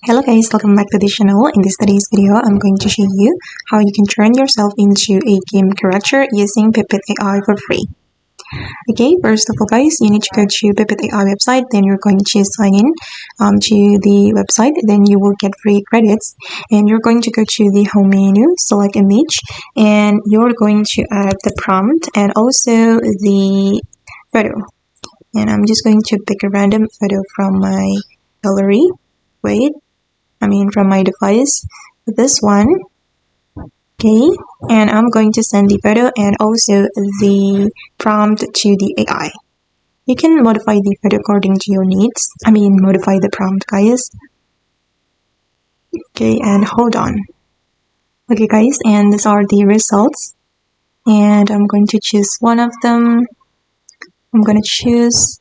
Hello guys, welcome back to the channel. In this today's video, I'm going to show you how you can turn yourself into a game character using Pippit AI for free. Okay, first of all guys, you need to go to Pippit AI website, then you're going to sign in to the website, then you will get free credits, and you're going to go to the home menu, select image, and you're going to add the prompt and also the photo. And I'm just going to pick a random photo from my gallery. From my device, this one. Okay, and I'm going to send the photo and also the prompt to the AI. You can modify the photo according to your needs. Modify the prompt, guys. Okay, and hold on. Okay guys, and these are the results, and I'm going to choose one of them. I'm going to choose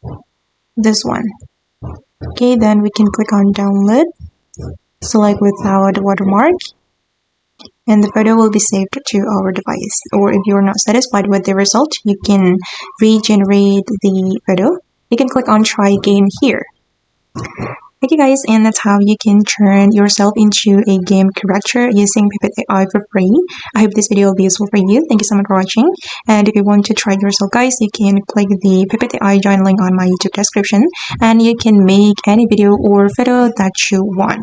this one. Okay, then we can click on download, select without watermark, and the photo will be saved to our device. Or if you're not satisfied with the result, you can regenerate the photo. You can click on try again here. Okay guys, and that's how you can turn yourself into a game character using Pippit AI for free. I hope this video will be useful for you. Thank you so much for watching. And if you want to try it yourself guys, you can click the Pippit AI join link on my YouTube description, and you can make any video or photo that you want.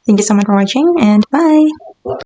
Thank you so much for watching, and bye!